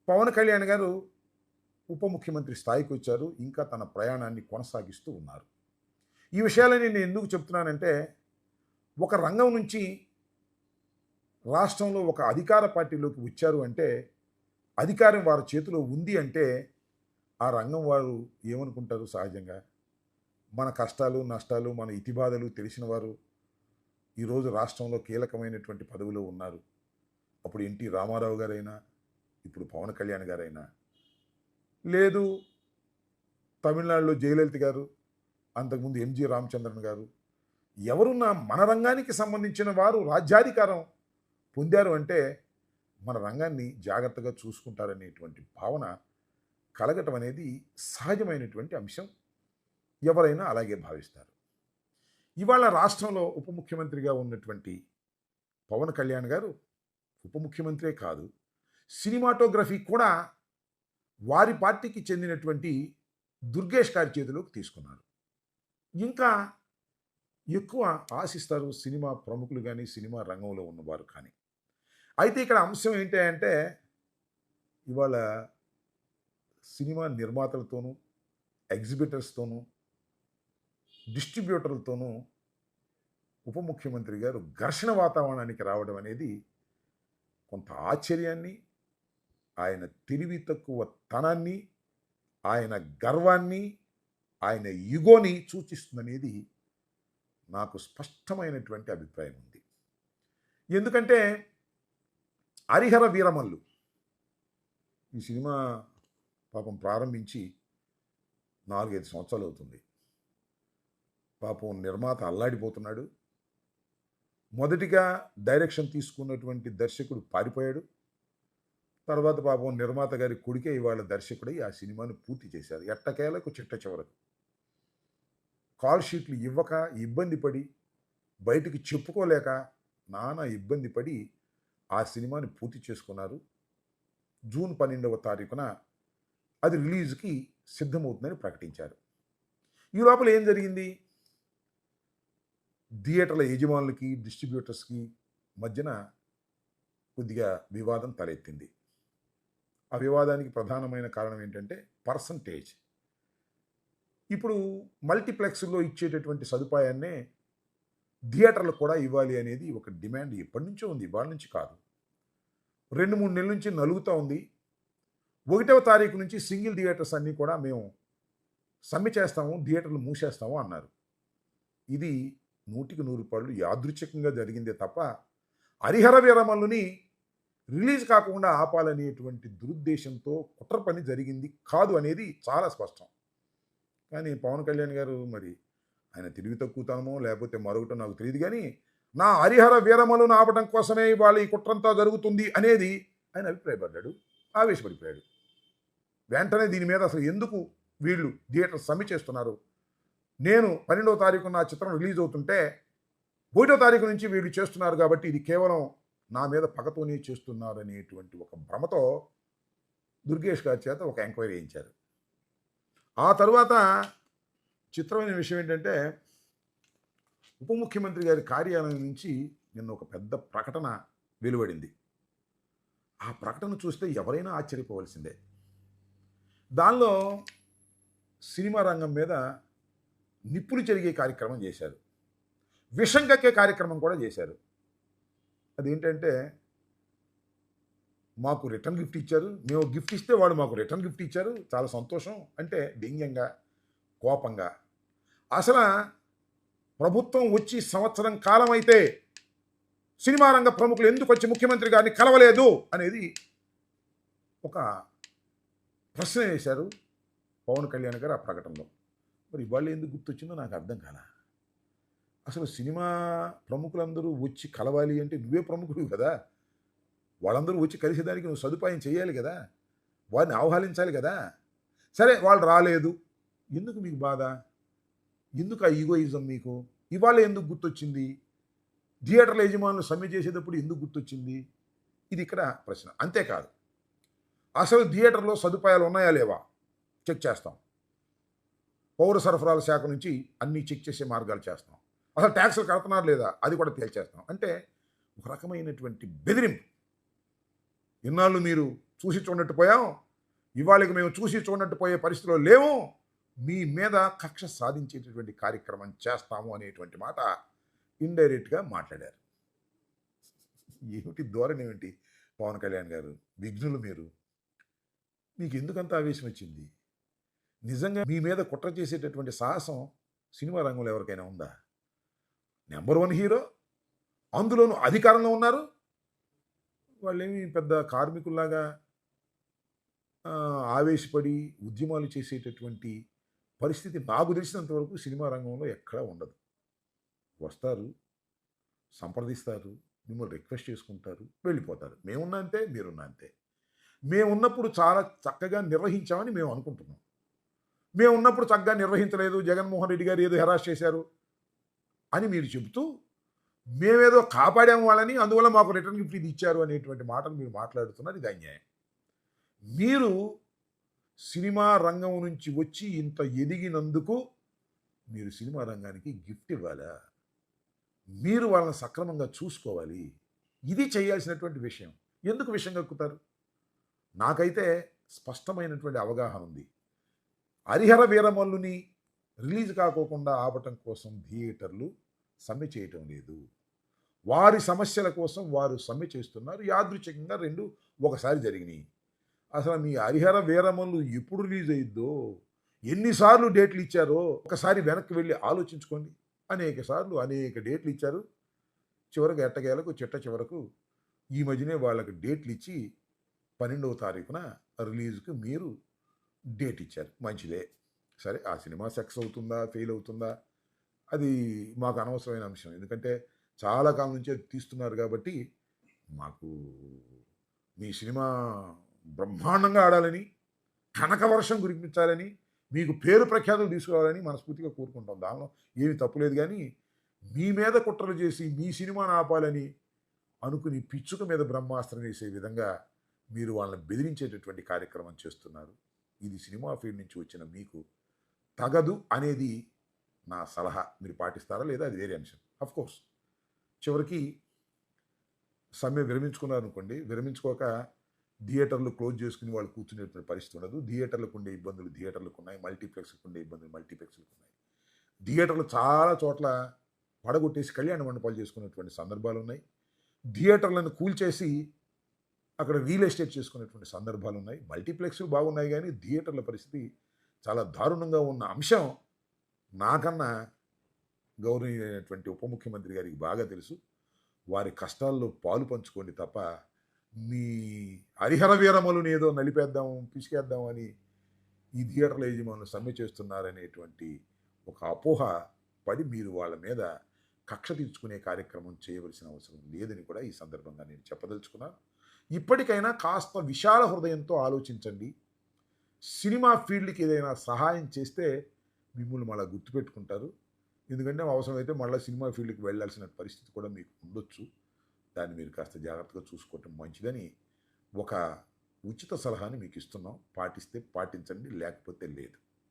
పవన్ కళ్యాణ్ గారు ఉప ముఖ్యమంత్రి స్థాయికి వచ్చారు. ఇంకా తన ప్రయాణాన్ని కొనసాగిస్తూ ఉన్నారు. ఈ విషయాలని నేను ఎందుకు చెప్తున్నానంటే, ఒక రంగం నుంచి రాష్ట్రంలో ఒక అధికార పార్టీలోకి వచ్చారు అంటే, అధికారం వారి చేతిలో ఉంది అంటే, ఆ రంగం వారు ఏమనుకుంటారు సహజంగా? మన కష్టాలు, నష్టాలు, మన ఇతిబాధలు తెలిసిన వారు ఈరోజు రాష్ట్రంలో కీలకమైనటువంటి పదవిలో ఉన్నారు. అప్పుడు ఎన్టీ రామారావు గారైనా, ఇప్పుడు పవన్ కళ్యాణ్ గారైనా, లేదు తమిళనాడులో జయలలిత గారు, అంతకుముందు ఎంజి రామచంద్రన్ గారు, ఎవరున్నా మన రంగానికి సంబంధించిన వారు రాజ్యాధికారం పొందారు అంటే మన రంగాన్ని జాగ్రత్తగా చూసుకుంటారనేటువంటి భావన కలగటం అనేది సహజమైనటువంటి అంశం. ఎవరైనా అలాగే భావిస్తారు. ఇవాళ రాష్ట్రంలో ఉప ముఖ్యమంత్రిగా ఉన్నటువంటి పవన్ కళ్యాణ్ గారు ఉప ముఖ్యమంత్రే కాదు, సినిమాటోగ్రఫీ కూడా వారి పార్టీకి చెందినటువంటి దుర్గేష్ గారి చేతిలోకి తీసుకున్నారు. ఇంకా ఎక్కువ ఆశిస్తారు సినిమా ప్రముఖులు కానీ, సినిమా రంగంలో ఉన్నవారు కానీ. అయితే ఇక్కడ అంశం ఏంటి అంటే, ఇవాళ సినిమా నిర్మాతలతోనూ, ఎగ్జిబిటర్స్తోనూ, డిస్ట్రిబ్యూటర్లతోనూ ఉప ముఖ్యమంత్రి గారు ఘర్షణ వాతావరణానికి రావడం అనేది కొంత ఆశ్చర్యాన్ని, ఆయన తెలివి తక్కువ తనాన్ని, ఆయన గర్వాన్ని, ఆయన ఇగోని సూచిస్తుందనేది నాకు స్పష్టమైనటువంటి అభిప్రాయం ఉంది. ఎందుకంటే హరిహర వీరమల్లు ఈ సినిమా పాపం ప్రారంభించి 4-5 సంవత్సరాలు అవుతుంది. పాపం నిర్మాత అల్లాడిపోతున్నాడు. మొదటిగా డైరెక్షన్ తీసుకున్నటువంటి దర్శకుడు పారిపోయాడు. తర్వాత పాపం నిర్మాత గారి కొడుకే ఇవాళ దర్శకుడై ఆ సినిమాను పూర్తి చేశారు. ఎట్టకేలకు చిట్ట చివరకు కాల్ షీట్లు ఇవ్వక ఇబ్బంది పడి, బయటికి చెప్పుకోలేక నానా ఇబ్బంది పడి ఆ సినిమాని పూర్తి చేసుకున్నారు. జూన్ 12వ తారీఖున అది రిలీజ్కి సిద్ధమవుతుందని ప్రకటించారు. ఈ లోపల ఏం జరిగింది? థియేటర్ల యజమానులకి, డిస్ట్రిబ్యూటర్స్కి మధ్యన కొద్దిగా వివాదం తలెత్తింది. ఆ వివాదానికి ప్రధానమైన కారణం ఏంటంటే పర్సంటేజ్. ఇప్పుడు మల్టీప్లెక్స్లో ఇచ్చేటటువంటి సదుపాయాన్నే థియేటర్లు కూడా ఇవ్వాలి అనేది ఒక డిమాండ్ ఎప్పటి నుంచో ఉంది, ఇవాళ నుంచి కాదు. 2-3 నెలల నుంచి నలుగుతూ ఉంది. 1వ తారీఖు నుంచి సింగిల్ థియేటర్స్ అన్నీ కూడా మేము సమ్మె చేస్తాము, థియేటర్లు మూసేస్తాము అన్నారు. ఇది 100% యాదృచ్ఛికంగా జరిగిందే తప్ప హరిహర వీరమల్లుని రిలీజ్ కాకుండా ఆపాలనేటువంటి దురుద్దేశంతో కుట్ర పని జరిగింది కాదు అనేది చాలా స్పష్టం. కానీ పవన్ కళ్యాణ్ గారు మరి ఆయన తెలివి తక్కువతనమో లేకపోతే మరొకటో నాకు తెలియదు, కానీ నా హరిహర వీరమల్లును ఆపడం కోసమే ఇవాళ ఈ కుట్రంతా జరుగుతుంది అనేది ఆయన అభిప్రాయపడ్డాడు, ఆవేశపడిపోయాడు. వెంటనే దీని మీద అసలు ఎందుకు వీళ్ళు థియేటర్ సమ్మె చేస్తున్నారు, నేను 12వ తారీఖు నా చిత్రం రిలీజ్ అవుతుంటే 1వ తారీఖు నుంచి వీళ్ళు చేస్తున్నారు కాబట్టి ఇది కేవలం నా మీద పగతోనే చేస్తున్నారు అనేటువంటి ఒక భ్రమతో దుర్గేష్ గారి చేత ఒక ఎంక్వైరీ చేయించారు. ఆ తర్వాత చిత్రమైన విషయం ఏంటంటే, ఉప ముఖ్యమంత్రి గారి కార్యాలయం నుంచి నిన్న ఒక పెద్ద ప్రకటన వెలువడింది. ఆ ప్రకటన చూస్తే ఎవరైనా ఆశ్చర్యపోవలసిందే. దానిలో సినిమా రంగం మీద నిప్పులు చెరిగే కార్యక్రమం చేశారు, విషం కక్కే కార్యక్రమం కూడా చేశారు. అదేంటంటే, మాకు రిటర్న్ గిఫ్ట్ ఇచ్చారు, మేము గిఫ్ట్ ఇస్తే వాళ్ళు మాకు రిటర్న్ గిఫ్ట్ ఇచ్చారు, చాలా సంతోషం అంటే వ్యంగ్యంగా, కోపంగా. అసలు ప్రభుత్వం వచ్చి సంవత్సరం కాలం అయితే సినిమా రంగ ప్రముఖులు ఎందుకు వచ్చి ముఖ్యమంత్రి గారిని కలవలేదు అనేది ఒక ప్రశ్న వేశారు పవన్ కళ్యాణ్ గారు ఆ ప్రకటనలో. మరి ఇవాళ ఎందుకు గుర్తొచ్చిందో నాకు అర్థం కాల. అసలు సినిమా ప్రముఖులందరూ వచ్చి కలవాలి అంటే నువ్వే ప్రముఖుడు కదా, వాళ్ళందరూ వచ్చి కలిసేదానికి నువ్వు సదుపాయం చేయాలి కదా, వారిని ఆహ్వానించాలి కదా. సరే వాళ్ళు రాలేదు, ఎందుకు మీకు బాధ, ఎందుకు ఆ ఈగోయిజం మీకు? ఇవాళ ఎందుకు గుర్తొచ్చింది? థియేటర్ల యజమానులు సమ్మె చేసేటప్పుడు ఎందుకు గుర్తొచ్చింది? ఇది ఇక్కడ ప్రశ్న. అంతేకాదు, అసలు థియేటర్లో సదుపాయాలు ఉన్నాయా లేవా చెక్ చేస్తాం, పౌర సరఫరాల శాఖ నుంచి అన్నీ చెక్ చేసే మార్గాలు చేస్తాం, అసలు ట్యాక్సులు కడుతున్నారు లేదా అది కూడా తేల్చేస్తాం. అంటే ఒక రకమైనటువంటి బెదిరింపు. ఇన్నాళ్ళు మీరు చూసి చూడనట్టు పోయాం, ఇవాళకి మేము చూసి చూడనట్టు పోయే పరిస్థితిలో లేవు, మీ మీద కక్ష సాధించేటటువంటి కార్యక్రమం చేస్తాము అనేటువంటి మాట ఇండైరెక్ట్గా మాట్లాడారు. ఏమిటి ధోరణి ఏమిటి పవన్ కళ్యాణ్ గారు? విఘ్నులు మీరు. మీకు ఎందుకంత ఆవేశం వచ్చింది? నిజంగా మీ మీద కుట్ర చేసేటటువంటి సాహసం సినిమా రంగంలో ఎవరికైనా ఉందా? నెంబర్ 1 హీరో, అందులోనూ అధికారంలో ఉన్నారు. వాళ్ళేమి పెద్ద కార్మికుల్లాగా ఆవేశపడి ఉద్యమాలు చేసేటటువంటి పరిస్థితి నాకు తెలిసినంత వరకు సినిమా రంగంలో ఎక్కడా ఉండదు. వస్తారు, సంప్రదిస్తారు, మిమ్మల్ని రిక్వెస్ట్ చేసుకుంటారు, వెళ్ళిపోతారు. మేమున్నా అంతే, మీరున్నా అంతే. మేమున్నప్పుడు చాలా చక్కగా నిర్వహించామని మేము అనుకుంటున్నాం. మేమున్నప్పుడు చక్కగా నిర్వహించలేదు, జగన్మోహన్ రెడ్డి గారు ఏదో హెరాస్ చేశారు అని మీరు చెబుతూ, మేమేదో కాపాడాము వాళ్ళని, అందువల్ల మాకు రిటర్న్ గిఫ్ట్ ఇది ఇచ్చారు అనేటువంటి మాటలు మీరు మాట్లాడుతున్నారు. ఇది అన్యాయం. మీరు సినిమా రంగం నుంచి వచ్చి ఇంత ఎదిగినందుకు మీరు సినిమా రంగానికి గిఫ్ట్ ఇవ్వాలా? మీరు వాళ్ళని సక్రమంగా చూసుకోవాలి. ఇది చేయాల్సినటువంటి విషయం. ఎందుకు విషయం కక్కుతారు? నాకైతే స్పష్టమైనటువంటి అవగాహన ఉంది. హరిహర వీరమల్లుని రిలీజ్ కాకోకుండా ఆపటం కోసం థియేటర్లు సమ్మె చేయటం లేదు. వారి సమస్యల కోసం వారు సమ్మె చేస్తున్నారు. యాదృచ్ఛికంగా 2 ఒకసారి జరిగినాయి. అసలు మీ హరిహర వీరమల్లు ఎప్పుడు రిలీజ్ అయ్యిద్దో, ఎన్నిసార్లు డేట్లు ఇచ్చారో ఒకసారి వెనక్కి వెళ్ళి ఆలోచించుకోండి. అనేక సార్లు అనేక డేట్లు ఇచ్చారు. చివరికి ఎట్టకేలకు చిట్ట చివరకు ఈ మధ్యనే వాళ్ళకి డేట్లు ఇచ్చి 12వ తారీఖున రిలీజ్కి మీరు డేట్ ఇచ్చారు. మంచిదే. సరే, ఆ సినిమా సక్సెస్ అవుతుందా, ఫెయిల్ అవుతుందా, అది మాకు అనవసరమైన అంశం. ఎందుకంటే చాలా కాలం నుంచి అది తీస్తున్నారు కాబట్టి మాకు మీ సినిమా బ్రహ్మాండంగా ఆడాలని, కనకవర్షం కురిపించాలని, మీకు పేరు ప్రఖ్యాతులు తీసుకురావాలని మనస్ఫూర్తిగా కోరుకుంటాం. దానిలో ఏమి తప్పులేదు. కానీ మీ మీద కుట్రలు చేసి మీ సినిమాను ఆపాలని అనుకుని పిచ్చుక మీద బ్రహ్మాస్త్రం వేసే విధంగా మీరు వాళ్ళని బెదిరించేటటువంటి కార్యక్రమం చేస్తున్నారు. ఇది సినిమా ఫీల్డ్ నుంచి వచ్చిన మీకు తగదు అనేది నా సలహా. మీరు పాటిస్తారా లేదా అది వేరే అంశం. అఫ్కోర్స్ చివరికి సమ్మె విరమించుకున్నారనుకోండి, విరమించుకోక థియేటర్లు క్లోజ్ చేసుకుని వాళ్ళు కూర్చునేటువంటి పరిస్థితి ఉండదు. థియేటర్లకు ఉండే ఇబ్బందులు థియేటర్లకు ఉన్నాయి, మల్టీప్లెక్స్కి ఉండే ఇబ్బందులు మల్టీప్లెక్స్లకు ఉన్నాయి. థియేటర్లు చాలా చోట్ల పడగొట్టేసి కళ్యాణ మండపాలు చేసుకునేటువంటి సందర్భాలు ఉన్నాయి. థియేటర్లను కూల్చేసి అక్కడ రియల్ ఎస్టేట్ చేసుకునేటువంటి సందర్భాలు ఉన్నాయి. మల్టీప్లెక్స్లు బాగున్నాయి, కానీ థియేటర్ల పరిస్థితి చాలా దారుణంగా ఉన్న అంశం నాకన్నా గౌరవనీయమైనటువంటి ఉప ముఖ్యమంత్రి గారికి బాగా తెలుసు. వారి కష్టాల్లో పాలు పంచుకోండి తప్ప మీ హరిహర వీరమలుని ఏదో నలిపేద్దాం, పిసికేద్దాం అని ఈ థియేటర్ల యజమానులు సమ్మె చేస్తున్నారనేటువంటి ఒక అపోహ పడి మీరు వాళ్ళ మీద కక్ష తీర్చుకునే కార్యక్రమం చేయవలసిన అవసరం లేదని కూడా ఈ సందర్భంగా నేను చెప్పదలుచుకున్నాను. ఇప్పటికైనా కాస్త విశాల హృదయంతో ఆలోచించండి. సినిమా ఫీల్డ్కి ఏదైనా సహాయం చేస్తే మిమ్మల్ని మళ్ళీ గుర్తుపెట్టుకుంటారు. ఎందుకంటే అవసరమైతే మళ్ళీ సినిమా ఫీల్డ్కి వెళ్ళాల్సిన పరిస్థితి కూడా మీకు ఉండొచ్చు. దాన్ని మీరు కాస్త జాగ్రత్తగా చూసుకోవటం మంచిదని ఒక ఉచిత సలహాని మీకు ఇస్తున్నాం. పాటిస్తే పాటించండి, లేకపోతే లేదు.